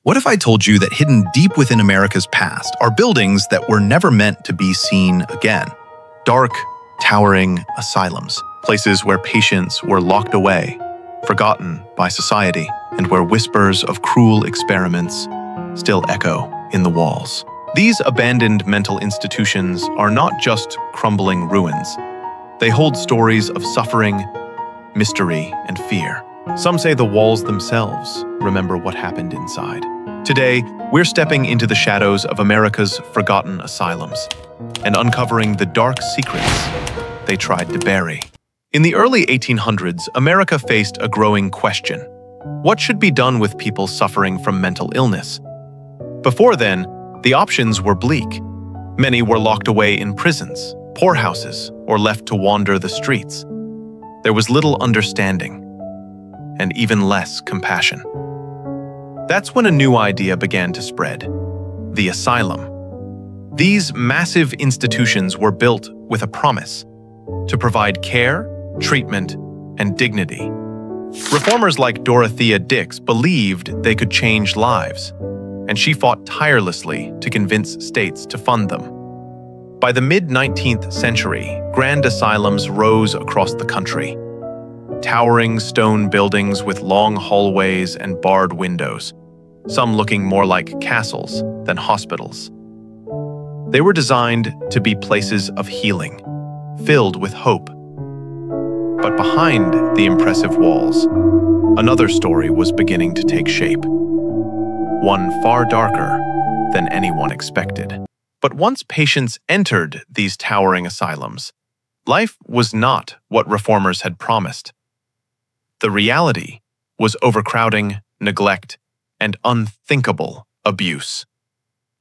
What if I told you that hidden deep within America's past are buildings that were never meant to be seen again? Dark, towering asylums, places where patients were locked away, forgotten by society, and where whispers of cruel experiments still echo in the walls. These abandoned mental institutions are not just crumbling ruins. They hold stories of suffering, mystery, and fear. Some say the walls themselves remember what happened inside. Today, we're stepping into the shadows of America's forgotten asylums and uncovering the dark secrets they tried to bury. In the early 1800s, America faced a growing question. What should be done with people suffering from mental illness? Before then, the options were bleak. Many were locked away in prisons, poorhouses, or left to wander the streets. There was little understanding and even less compassion. That's when a new idea began to spread: the asylum. These massive institutions were built with a promise: to provide care, treatment, and dignity. Reformers like Dorothea Dix believed they could change lives, and she fought tirelessly to convince states to fund them. By the mid-19th century, grand asylums rose across the country. Towering stone buildings with long hallways and barred windows, some looking more like castles than hospitals. They were designed to be places of healing, filled with hope. But behind the impressive walls, another story was beginning to take shape. One far darker than anyone expected. But once patients entered these towering asylums, life was not what reformers had promised. The reality was overcrowding, neglect, and unthinkable abuse.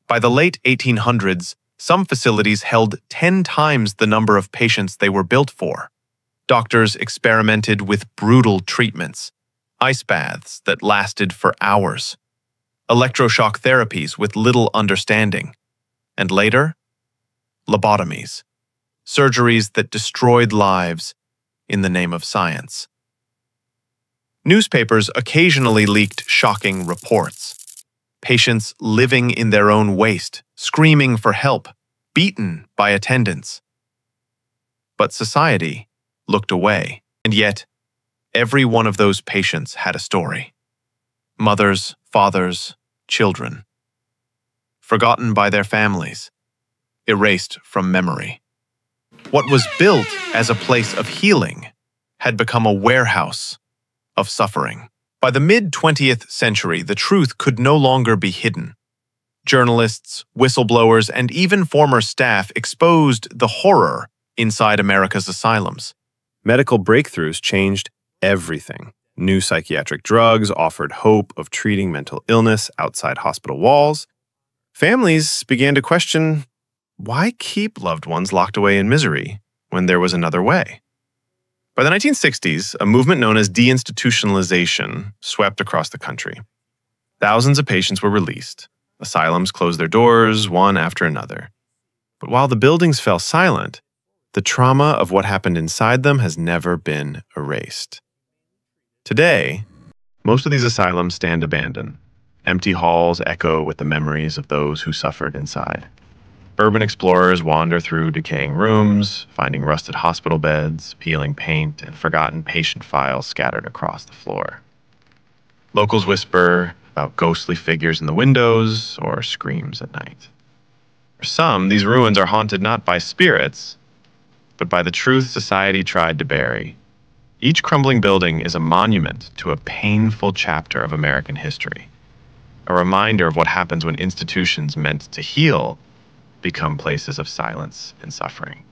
By the late 1800s, some facilities held 10 times the number of patients they were built for. Doctors experimented with brutal treatments, ice baths that lasted for hours, electroshock therapies with little understanding, and later, lobotomies, surgeries that destroyed lives in the name of science. Newspapers occasionally leaked shocking reports. Patients living in their own waste, screaming for help, beaten by attendants. But society looked away, and yet every one of those patients had a story. Mothers, fathers, children. Forgotten by their families, erased from memory. What was built as a place of healing had become a warehouse of suffering. By the mid-20th century, the truth could no longer be hidden. Journalists, whistleblowers, and even former staff exposed the horror inside America's asylums. Medical breakthroughs changed everything. New psychiatric drugs offered hope of treating mental illness outside hospital walls. Families began to question, why keep loved ones locked away in misery when there was another way? By the 1960s, a movement known as Deinstitutionalization swept across the country. Thousands of patients were released. Asylums closed their doors, one after another. But while the buildings fell silent, the trauma of what happened inside them has never been erased. Today, most of these asylums stand abandoned. Empty halls echo with the memories of those who suffered inside. Urban explorers wander through decaying rooms, finding rusted hospital beds, peeling paint, and forgotten patient files scattered across the floor. Locals whisper about ghostly figures in the windows or screams at night. For some, these ruins are haunted not by spirits, but by the truth society tried to bury. Each crumbling building is a monument to a painful chapter of American history, a reminder of what happens when institutions meant to heal become places of silence and suffering.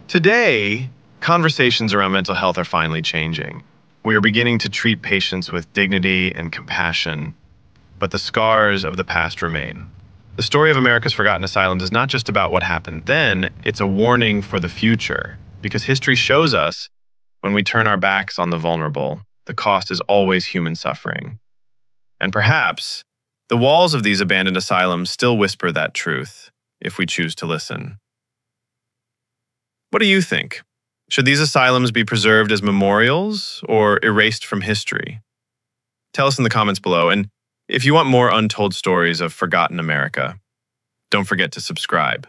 Today, conversations around mental health are finally changing. We are beginning to treat patients with dignity and compassion, but the scars of the past remain. The story of America's forgotten asylums is not just about what happened then, it's a warning for the future, because history shows us when we turn our backs on the vulnerable, the cost is always human suffering. And perhaps the walls of these abandoned asylums still whisper that truth, if we choose to listen. What do you think? Should these asylums be preserved as memorials or erased from history? Tell us in the comments below, and If you want more untold stories of forgotten America, don't forget to subscribe.